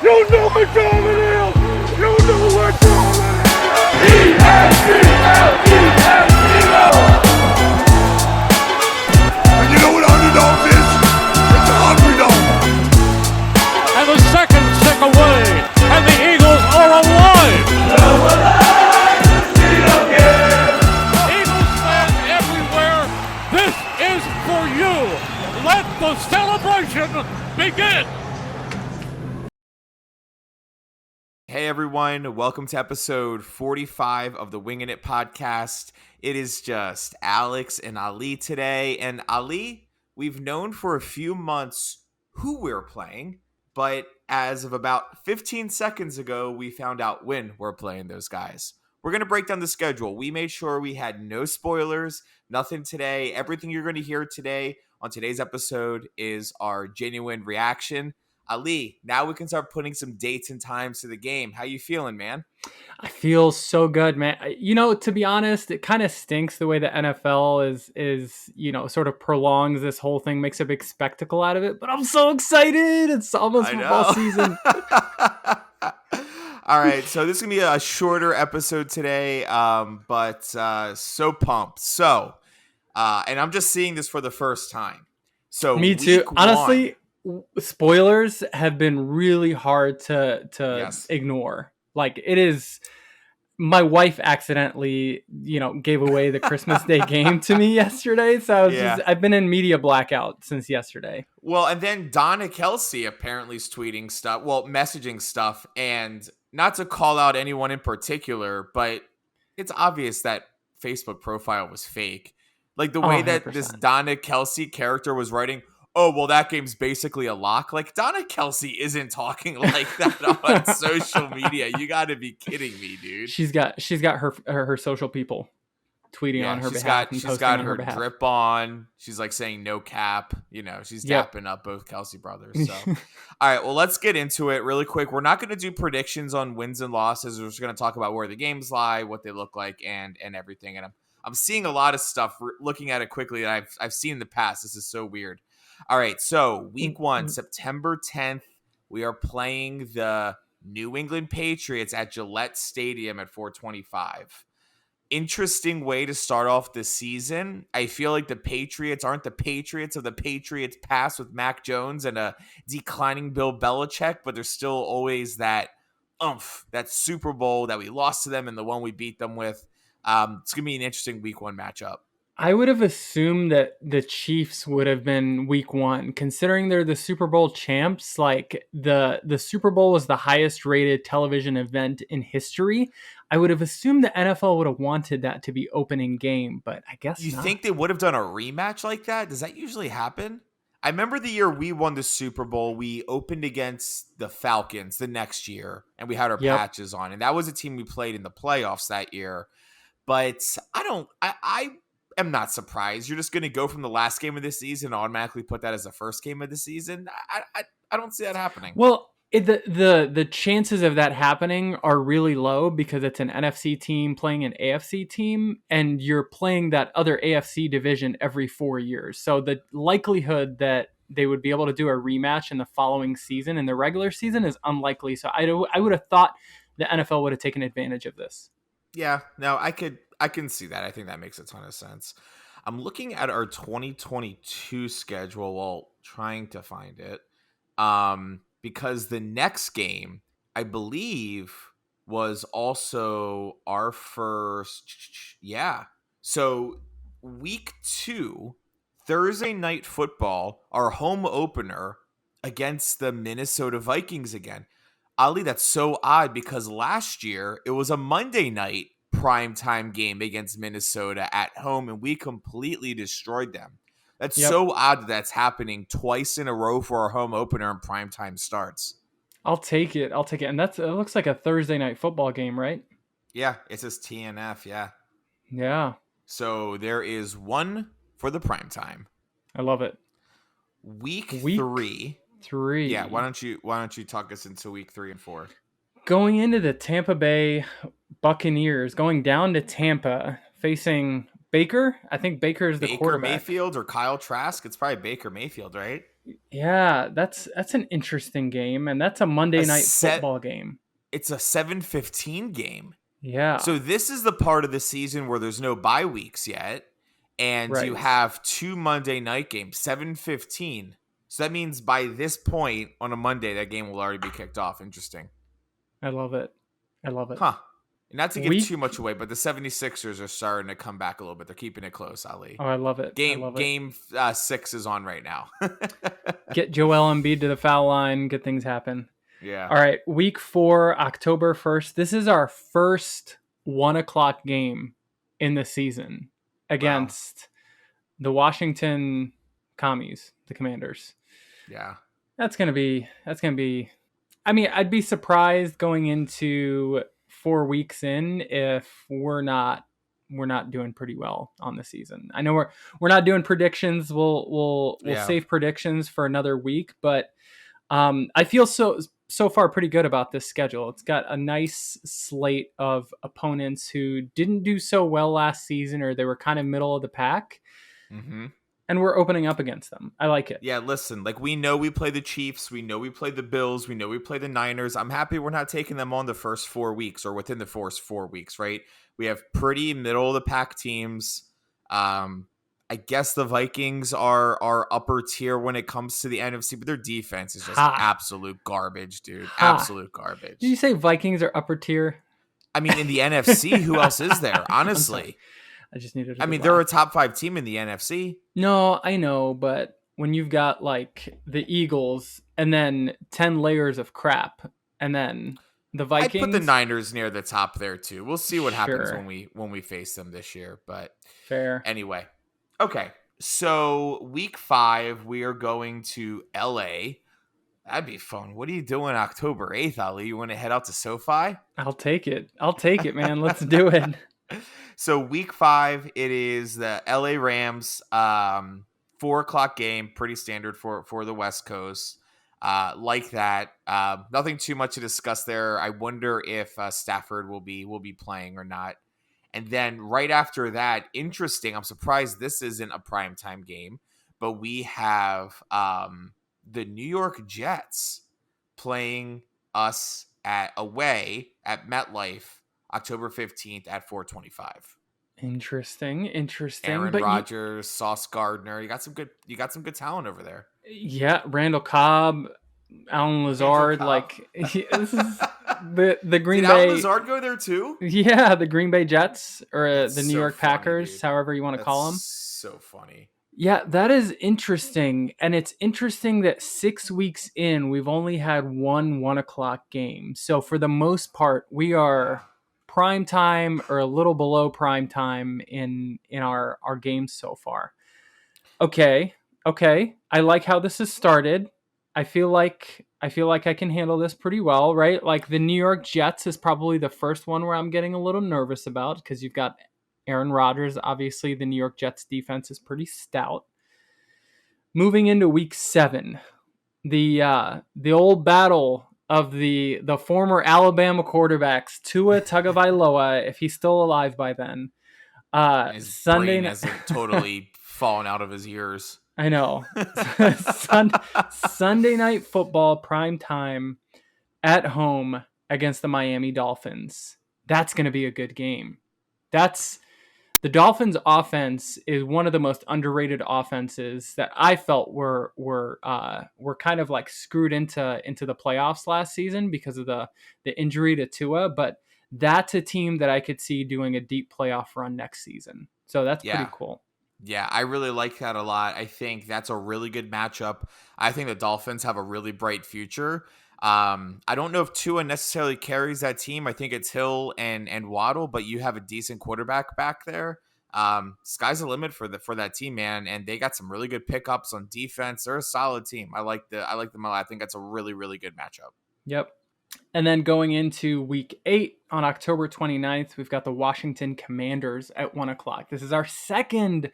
You know what time it is! You know what time it is! E-S-T-L-E-S-T-L! And you know what underdogs is? It's a hungry dog! And the second tick away, and the Eagles are alive! Eagles fans everywhere, this is for you! Let the celebration begin! Hey everyone, welcome to episode 45 of the Winging It podcast. It is just Alex and Ali today. And Ali, we've known for a few months who we're playing, but as of about 15 seconds ago, we found out when we're playing those guys. We're going to break down the schedule. We made sure we had no spoilers, nothing today. Everything you're going to hear today on today's episode is our genuine reaction. Ali, now we can start putting some dates and times to the game. How you feeling, man? I feel so good, man. You know, to be honest, it kind of stinks the way the NFL is, sort of prolongs this whole thing, makes a big spectacle out of it. But I'm so excited. It's almost football season. All right, so this is going to be a shorter episode today, but so pumped. So, and I'm just seeing this for the first time. So me too. Honestly, spoilers have been really hard to ignore. Like, it is. My wife accidentally, gave away the Christmas Day game to me yesterday. So I've been in media blackout since yesterday. Well, and then Donna Kelsey apparently is tweeting stuff, messaging stuff, and not to call out anyone in particular, but it's obvious that Facebook profile was fake. Like the way that this Donna Kelsey character was writing, oh, well, that game's basically a lock. Like, Donna Kelsey isn't talking like that on social media. You got to be kidding me, dude. She's got her social people tweeting on her behalf. She's got her drip on. She's like saying no cap. She's dapping up both Kelsey brothers. So, all right, well, let's get into it really quick. We're not going to do predictions on wins and losses. We're just going to talk about where the games lie, what they look like, and everything. And I'm seeing a lot of stuff. Looking at it quickly that I've seen in the past. This is so weird. All right, so week 1, September 10th, we are playing the New England Patriots at Gillette Stadium at 4:25. Interesting way to start off the season. I feel like the Patriots aren't the Patriots of the Patriots past with Mac Jones and a declining Bill Belichick, but there's still always that oomph, that Super Bowl that we lost to them and the one we beat them with. It's going to be an interesting week 1 matchup. I would have assumed that the Chiefs would have been week 1, considering they're the Super Bowl champs. Like the Super Bowl was the highest rated television event in history. I would have assumed the NFL would have wanted that to be opening game, but I guess you not. think they would have done a rematch like that? Does that usually happen? I remember the year we won the Super Bowl, we opened against the Falcons the next year, and we had our patches on, and that was a team we played in the playoffs that year. But I am not surprised. You're just going to go from the last game of the season and automatically put that as the first game of the season. I don't see that happening. Well, the chances of that happening are really low because it's an NFC team playing an AFC team, and you're playing that other AFC division every 4 years. So the likelihood that they would be able to do a rematch in the following season in the regular season is unlikely. So I would have thought the NFL would have taken advantage of this. Yeah, no, I can see that. I think that makes a ton of sense. I'm looking at our 2022 schedule while trying to find it. Because the next game, I believe, was also our first. Yeah. So week 2, Thursday night football, our home opener against the Minnesota Vikings again. Ali, that's so odd because last year it was a Monday night primetime game against Minnesota at home, and we completely destroyed them. That's so odd that's happening twice in a row for our home opener and primetime starts. I'll take it. And it looks like a Thursday night football game, right? Yeah, it says TNF, yeah. Yeah. So there is one for the primetime. I love it. Week 3. 3. Yeah, why don't you talk us into week 3 and 4? Going into the Tampa Bay Buccaneers, going down to Tampa, facing Baker. I think Baker is the quarterback. Mayfield or Kyle Trask? It's probably Baker Mayfield, right? Yeah, that's an interesting game, and that's a Monday A night set. football game. It's a 7:15 game. Yeah, So this is the part of the season where there's no bye weeks yet, and you right. have 2 Monday night games, 7:15. So that means by this point on a Monday, that game will already be kicked off. Interesting. I love it. I love it. Huh. Not to give too Week. much away, but the 76ers are starting to come back a little bit. They're keeping it close, Ali. Oh, I love it. I Game love it. game 6 is on right now. Get Joel Embiid to the foul line. Good things happen. Yeah. All right, week 4, October 1st. This is our first 1:00 game in the season against the Washington Commies, the Commanders. Yeah. That's gonna be. I mean, I'd be surprised going into 4 weeks in if we're not doing pretty well on the season. I know we're not doing predictions. We'll Yeah. save predictions for another week, but I feel so far pretty good about this schedule. It's got a nice slate of opponents who didn't do so well last season, or they were kind of middle of the pack, Mm-hmm. and we're opening up against them. I like it. Yeah, listen, like we know we play the Chiefs, we know we play the Bills, we know we play the Niners. I'm happy we're not taking them on the first 4 weeks or within the first 4 weeks, right? We have pretty middle of the pack teams. I guess the Vikings are upper tier when it comes to the NFC, but their defense is just absolute garbage, dude. Absolute garbage. Did you say Vikings are upper tier? I mean, in the NFC, who else is there? Honestly, I just needed. I mean, they're a top 5 team in the NFC. No, I know, but when you've got like the Eagles and then 10 layers of crap, and then the Vikings, I'd put the Niners near the top there too. We'll see what happens Sure. when we face them this year. But fair. anyway, okay. So week 5, we are going to LA. That'd be fun. What are you doing October 8th, Ali? You want to head out to SoFi? I'll take it, man. Let's do it. So week 5, it is the LA Rams 4:00 game, pretty standard for the West Coast. Like that. Nothing too much to discuss there. I wonder if Stafford will be playing or not. And then right after that, interesting. I'm surprised this isn't a primetime game, but we have the New York Jets playing us away at MetLife October 15th at 4:25. Interesting. Aaron But Rodgers, Sauce Gardner, you got some good talent over there. yeah, Randall Cobb, Alan Lazard, like this is the Green Did Bay. Alan Lazard go there too? Yeah, the Green Bay Jets or That's the New so York funny, Packers, dude. however you want to call them. So funny. Yeah, that is interesting. And it's interesting that 6 weeks in, we've only had 1:00 game. So for the most part, we are prime time or a little below prime time in our games so far. Okay. I like how this has started. I feel like I can handle this pretty well, right? Like the New York Jets is probably the first one where I'm getting a little nervous about because you've got Aaron Rodgers. Obviously, the New York Jets defense is pretty stout. Moving into week 7, the old battle of the former Alabama quarterbacks, Tua Tagovailoa, if he's still alive by then. His Sunday brain hasn't totally fallen out of his ears. I know. Sunday night football, prime time, at home against the Miami Dolphins. That's going to be a good game. The Dolphins' offense is one of the most underrated offenses that I felt were kind of like screwed into the playoffs last season because of the injury to Tua. But that's a team that I could see doing a deep playoff run next season. So that's pretty cool. Yeah, I really like that a lot. I think that's a really good matchup. I think the Dolphins have a really bright future. I don't know if Tua necessarily carries that team. I think it's Hill and Waddle, but you have a decent quarterback back there. Sky's the limit for that team, man. And they got some really good pickups on defense. They're a solid team. I like them a lot. I think that's a really, really good matchup. Yep. And then going into week 8 on October 29th, we've got the Washington Commanders at 1:00. This is our second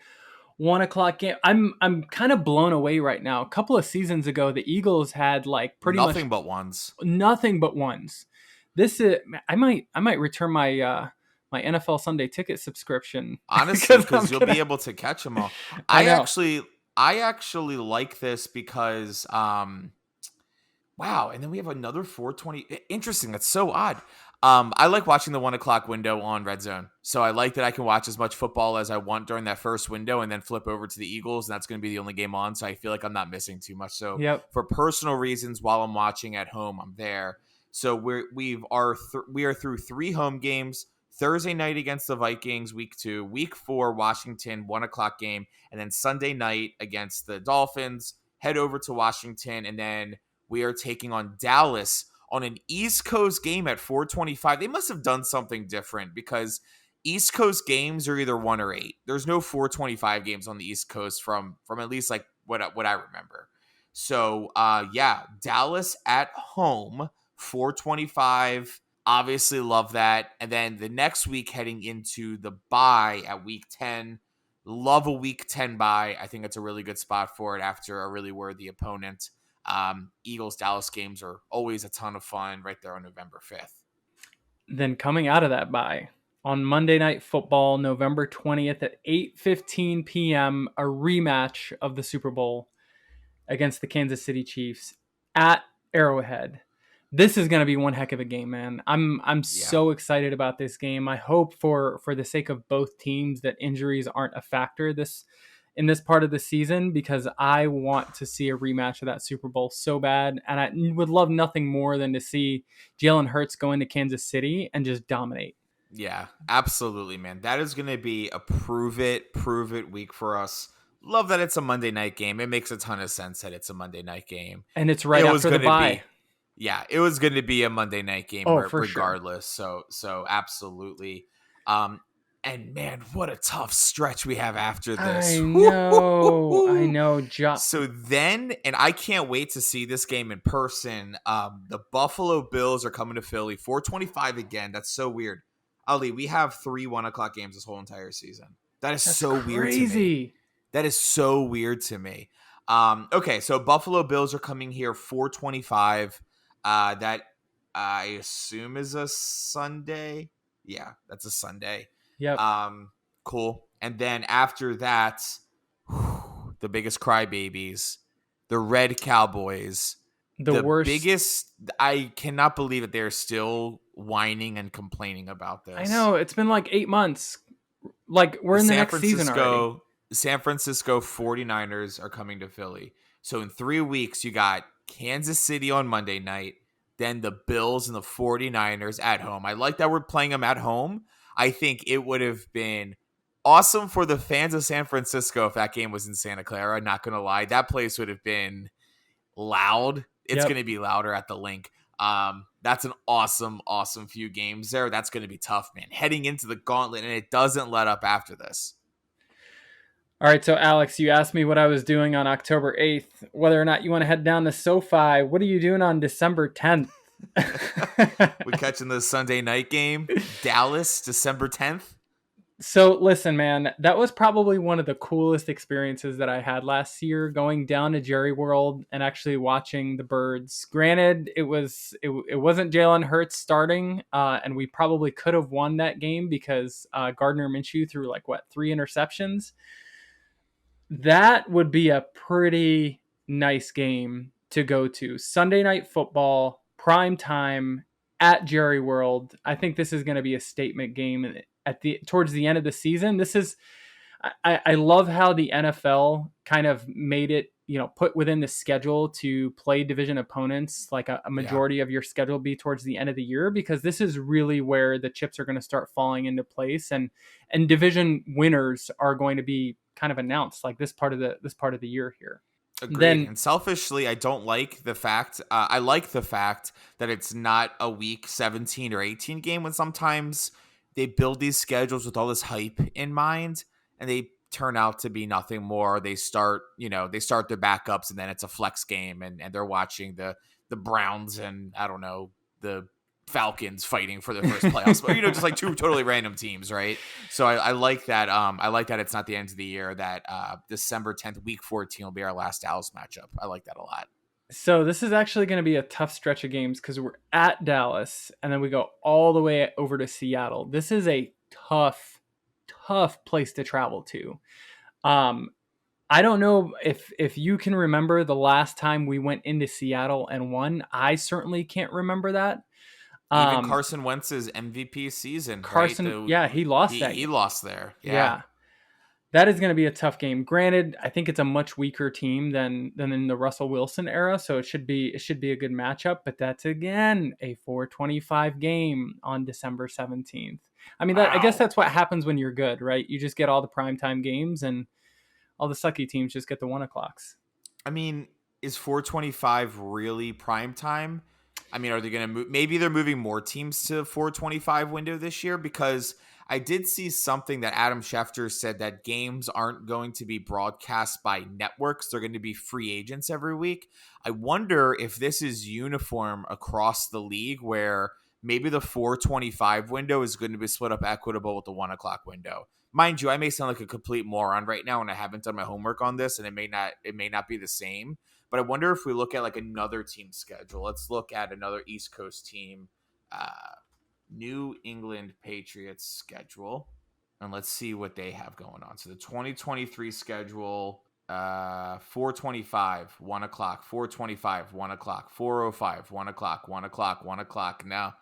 1:00 game. I'm kind of blown away right now. A couple of seasons ago, the Eagles had like nothing much but ones. Nothing but ones. This is I might return my my NFL Sunday Ticket subscription. Honestly, because you'll be able to catch them all. I I actually like this because wow, and then we have another 420. Interesting. That's so odd. I like watching the 1 o'clock window on Red Zone. So I like that I can watch as much football as I want during that first window and then flip over to the Eagles. And that's going to be the only game on. So I feel like I'm not missing too much. So Yep. for personal reasons, while I'm watching at home, I'm there. So we are through 3 home games. Thursday night against the Vikings, week 2, week 4, Washington, 1 o'clock game. And then Sunday night against the Dolphins, head over to Washington. And then we are taking on Dallas on an East Coast game at 4:25. They must have done something different because East Coast games are either 1 or 8. There's no 4:25 games on the East Coast from at least like what I remember. So yeah, Dallas at home, 4:25. Obviously love that. And then the next week heading into the bye at week 10. Love a week 10 bye. I think it's a really good spot for it after a really worthy opponent. Eagles Dallas games are always a ton of fun right there on November 5th. Then coming out of that bye, on Monday Night Football, November 20th at 8:15 p.m., a rematch of the Super Bowl against the Kansas City Chiefs at Arrowhead. This is going to be one heck of a game, man. I'm so excited about this game. I hope for the sake of both teams that injuries aren't a factor in this part of the season, because I want to see a rematch of that Super Bowl so bad. And I would love nothing more than to see Jalen Hurts go into Kansas City and just dominate. Yeah, absolutely, man. That is going to be a prove it week for us. Love that it's a Monday night game. It makes a ton of sense that it's a Monday night game. And it's right after the bye. Yeah, it was going to be a Monday night game regardless. Sure. So absolutely. And man, what a tough stretch we have after this. I know. So then, and I can't wait to see this game in person. The Buffalo Bills are coming to Philly, 4:25 again. That's so weird. Ali, we have 3 1 o'clock games this whole entire season. That's so weird to me. That is so weird to me. Okay, so Buffalo Bills are coming here 4:25. That I assume is a Sunday. Yeah, that's a Sunday. Yep. Cool. And then after that, the biggest crybabies, the Red Cowboys, the worst. Biggest. I cannot believe that they're still whining and complaining about this. I know, it's been like 8 months. Like we're in the next season already. San Francisco 49ers are coming to Philly. So in 3 weeks, you got Kansas City on Monday night, then the Bills and the 49ers at home. I like that we're playing them at home. I think it would have been awesome for the fans of San Francisco if that game was in Santa Clara. Not going to lie. That place would have been loud. It's going to be louder at the Link. That's an awesome few games there. That's going to be tough, man. Heading into the gauntlet, and it doesn't let up after this. All right, so Alex, you asked me what I was doing on October 8th, whether or not you want to head down to SoFi. What are you doing on December 10th? We catching the Sunday night game, Dallas, December 10th. So listen, man, that was probably one of the coolest experiences that I had last year, going down to Jerry World and actually watching the Birds. Granted, it wasn't Jalen Hurts starting, and we probably could have won that game because Gardner Minshew threw 3 interceptions. That would be a pretty nice game to go to. Sunday Night Football, prime time at Jerry World. I think this is going to be a statement game towards the end of the season. This is, I love how the NFL kind of made it, put within the schedule to play division opponents, like a majority of your schedule be towards the end of the year, because this is really where the chips are going to start falling into place, and division winners are going to be kind of announced like this part of the year here. Agreed. And selfishly, I don't like the fact. I like the fact that it's not a week 17 or 18 game, when sometimes they build these schedules with all this hype in mind, and they turn out to be nothing more. They start their backups, and then it's a flex game, and they're watching the Browns and I don't know, the Falcons fighting for the first playoffs, but just like 2 totally random teams, right? So I like that. I like that it's not the end of the year. That December 10th, week 14 will be our last Dallas matchup. I like that a lot. So this is actually going to be a tough stretch of games because we're at Dallas and then we go all the way over to Seattle. This is a tough place to travel to. I don't know if you can remember the last time we went into Seattle and won. I certainly can't remember that. Even Carson Wentz's MVP season, right? Carson, yeah, he lost that He game. lost there. Yeah. That is going to be a tough game. Granted, I think it's a much weaker team than in the Russell Wilson era, so it should be a good matchup. But that's again a 4:25 game on December 17th. I mean, I guess that's what happens when you're good, right? You just get all the primetime games, and all the sucky teams just get the 1:00s. I mean, is 4:25 really prime time? I mean, are they going to move? Maybe they're moving more teams to 4:25 window this year, because I did see something that Adam Schefter said that games aren't going to be broadcast by networks. They're going to be free agents every week. I wonder if this is uniform across the league, where maybe the 4:25 window is going to be split up equitable with the 1:00 window. Mind you, I may sound like a complete moron right now, and I haven't done my homework on this, and it may not be the same. But I wonder if we look at like another team schedule. Let's look at another East Coast team. New England Patriots schedule, and let's see what they have going on. So the 2023 schedule, 4:25, 1:00, 4:25, 1:00, 4:05, 1:00, 1:00, 1:00. Now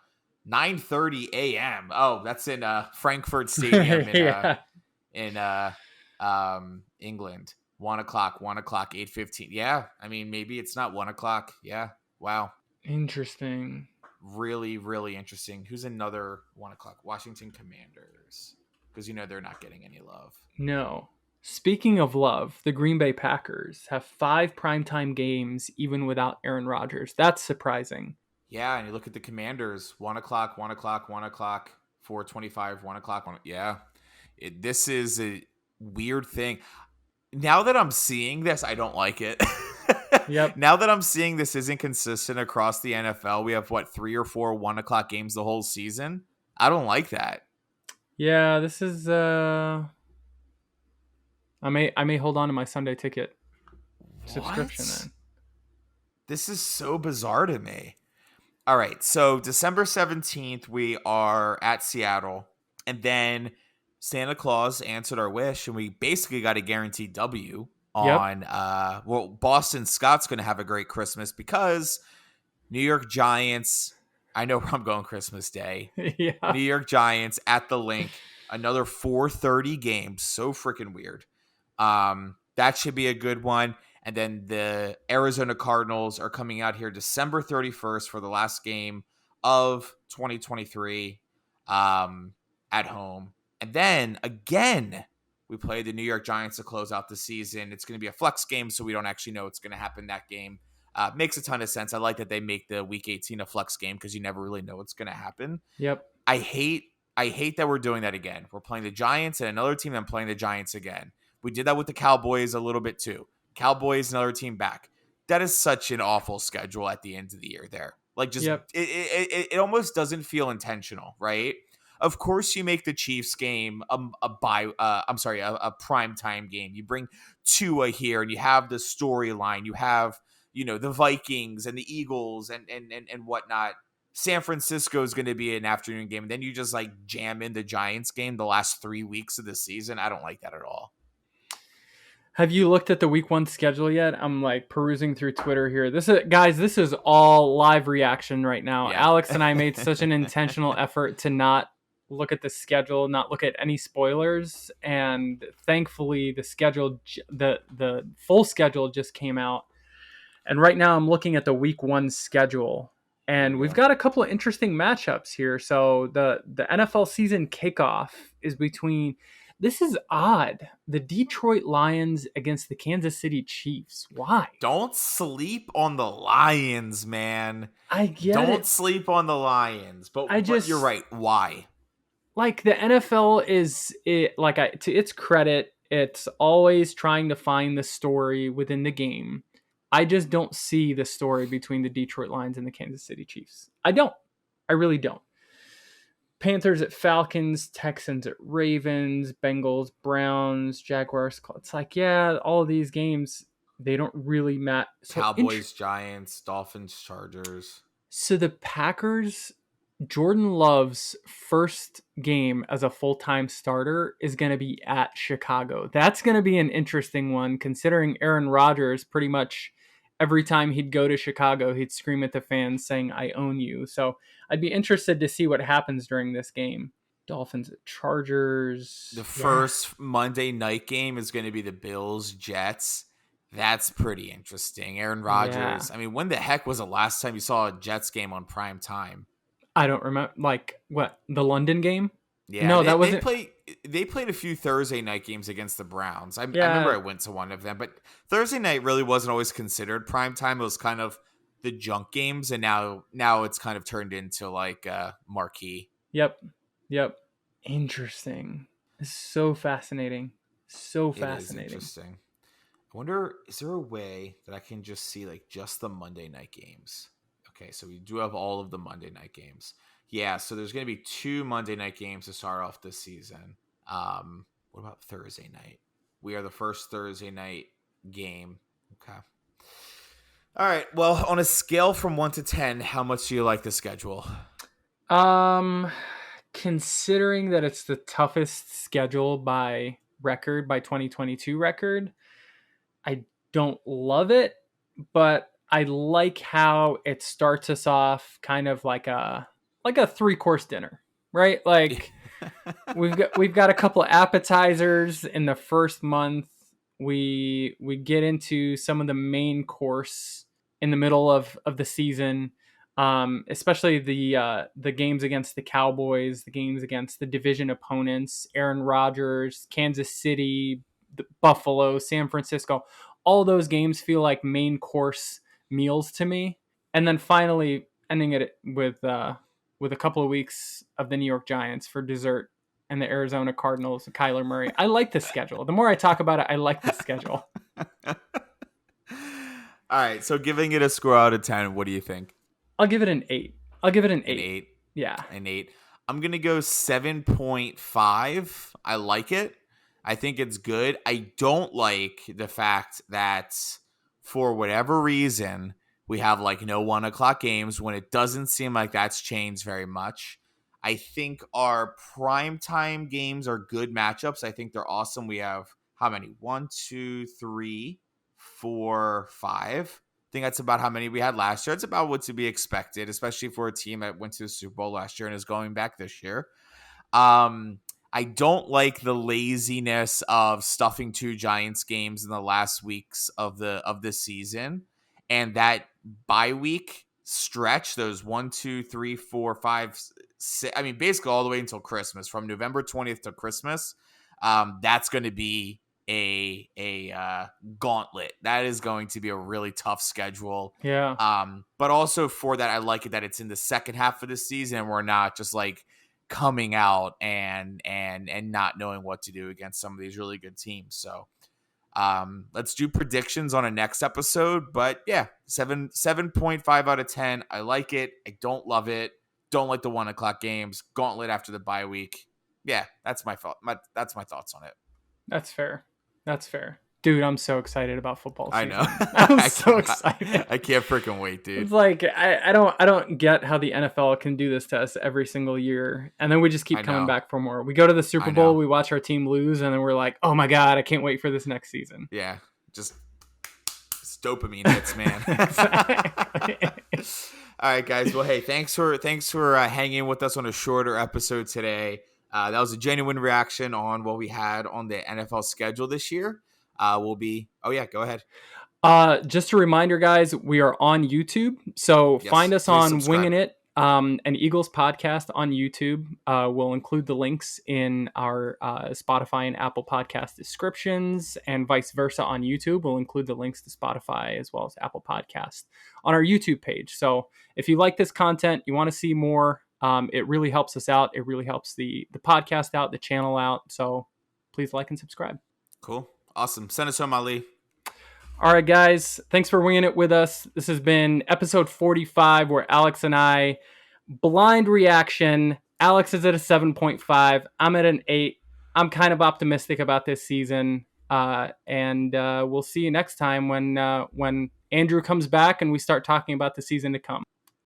9:30 a.m. Oh, that's in Frankfurt Stadium in England. 1:00, 1:00, 8:15. Yeah, I mean, maybe it's not 1:00. Yeah, wow. Interesting. Really, really interesting. Who's another 1:00? Washington Commanders, because they're not getting any love. No. Speaking of love, the Green Bay Packers have 5 primetime games even without Aaron Rodgers. That's surprising. Yeah, and you look at the Commanders, 1:00, 1:00, 1:00, 4:25, 1:00. Yeah, this is a weird thing. Now that I'm seeing this, I don't like it. Yep. Now that I'm seeing this isn't consistent across the NFL, we have 3 or 4 1:00 games the whole season. I don't like that. Yeah, this is I may hold on to my Sunday ticket subscription then. This is so bizarre to me. All right, so December 17th, we are at Seattle, and then Santa Claus answered our wish, and we basically got a guaranteed W on Boston Scott's going to have a great Christmas, because New York Giants, I know where I'm going Christmas Day. Yeah. New York Giants at the Link, another 4:30 game. So freaking weird. That should be a good one. And then the Arizona Cardinals are coming out here December 31st for the last game of 2023 at home. And then again, we play the New York Giants to close out the season. It's going to be a flex game, so we don't actually know what's going to happen that game. Makes a ton of sense. I like that they make the Week 18 a flex game, because you never really know what's going to happen. Yep. I hate that we're doing that again. We're playing the Giants and another team, and playing the Giants again. We did that with the Cowboys a little bit too. Cowboys, another team back. That is such an awful schedule at the end of the year there. Like, just it almost doesn't feel intentional, right? Of course, you make the Chiefs game a primetime game. You bring Tua here, and you have the storyline. You have, the Vikings and the Eagles and whatnot. San Francisco is going to be an afternoon game. And then you just like jam in the Giants game the last 3 weeks of the season. I don't like that at all. Have you looked at the Week 1 schedule yet? I'm like perusing through Twitter here. This is all live reaction right now. Yeah. Alex and I made such an intentional effort to not look at the schedule, not look at any spoilers, and thankfully the full schedule just came out. And right now I'm looking at the Week 1 schedule, and we've got a couple of interesting matchups here. So the NFL season kickoff is between, this is odd, the Detroit Lions against the Kansas City Chiefs. Why? Don't sleep on the Lions, man. I get Don't it. sleep on the Lions. But you're right. Why? Like, the NFL to its credit, it's always trying to find the story within the game. I just don't see the story between the Detroit Lions and the Kansas City Chiefs. I don't. I really don't. Panthers at Falcons, Texans at Ravens, Bengals, Browns, Jaguars. It's like, yeah, all of these games, they don't really matter. Cowboys, Giants, Dolphins, Chargers. So the Packers Jordan Love's first game as a full-time starter is going to be at Chicago. That's going to be an interesting one, considering Aaron Rodgers pretty much every time he'd go to Chicago, he'd scream at the fans saying, "I own you." So I'd be interested to see what happens during this game. Dolphins at Chargers. The first Monday night game is going to be the Bills Jets. That's pretty interesting. Aaron Rodgers. Yeah. I mean, when the heck was the last time you saw a Jets game on prime time? I don't remember, like, what, the London game? Yeah, No, that wasn't. They played a few Thursday night games against the Browns. I Yeah. remember I went to one of them, but Thursday night really wasn't always considered prime time. It was kind of the junk games, and now it's kind of turned into like marquee. Yep. Interesting. It's so fascinating. So fascinating. It is interesting. I wonder, is there a way that I can just see like just the Monday night games? Okay, so we do have all of the Monday night games. Yeah, so there's going to be 2 Monday night games to start off this season. What about Thursday night? We are the first Thursday night game. Okay. All right. Well, on a scale from 1 to 10, how much do you like the schedule? Considering that it's the toughest schedule by 2022 record, I don't love it, but I like how it starts us off kind of like a 3-course dinner, right? Like we've got a couple of appetizers in the first month. We get into some of the main course in the middle of the season. Especially the games against the Cowboys, the games against the division opponents, Aaron Rodgers, Kansas City, Buffalo, San Francisco. All those games feel like main course meals to me. And then finally ending it with a couple of weeks of the New York Giants for dessert and the Arizona Cardinals and Kyler Murray. I like the schedule. The more I talk about it, I like the schedule. All right, so giving it a score out of 10, what do you think? I'll give it an 8. An 8? Yeah. An 8. I'm going to go 7.5. I like it. I think it's good. I don't like the fact that for whatever reason, we have like no 1 o'clock games when it doesn't seem like that's changed very much. I think our primetime games are good matchups. I think they're awesome. We have how many? 1, 2, 3, 4, 5. I think that's about how many we had last year. It's about what to be expected, especially for a team that went to the Super Bowl last year and is going back this year. I don't like the laziness of stuffing 2 Giants games in the last weeks of the season, and that bye week stretch, those 1, 2, 3, 4, 5, 6. I mean, basically all the way until Christmas, from November 20th to Christmas. That's going to be a gauntlet. That is going to be a really tough schedule. Yeah. But also for that, I like it that it's in the second half of the season and we're not just like coming out and not knowing what to do against some of these really good teams. So let's do predictions on a next episode. But yeah, 7.5 out of 10. I like it. I don't love it. Don't like the 1 o'clock games. Gauntlet after the bye week. Yeah, that's my thought. That's my thoughts on it. That's fair. Dude, I'm so excited about football season. I know. I'm so excited. I can't freaking wait, dude. It's like I don't get how the NFL can do this to us every single year, and then we just keep coming back for more. We go to the Super Bowl, we watch our team lose, and then we're like, "Oh my god, I can't wait for this next season." Yeah, just dopamine hits, man. All right, guys. Well, hey, thanks for hanging with us on a shorter episode today. That was a genuine reaction on what we had on the NFL schedule this year. Oh yeah, go ahead. Just a reminder, guys, we are on YouTube. So Yes, find us please on subscribe. Winging It, an Eagles podcast on YouTube. We'll include the links in our Spotify and Apple podcast descriptions, and vice versa on YouTube. We'll include the links to Spotify as well as Apple Podcast on our YouTube page. So if you like this content, you want to see more, it really helps us out. It really helps the podcast out, the channel out. So please like and subscribe. Cool. Awesome. Send us home, Ali. All right, guys. Thanks for winging it with us. This has been episode 45, where Alex and I, blind reaction. Alex is at a 7.5. I'm at an 8. I'm kind of optimistic about this season. And we'll see you next time when Andrew comes back and we start talking about the season to come.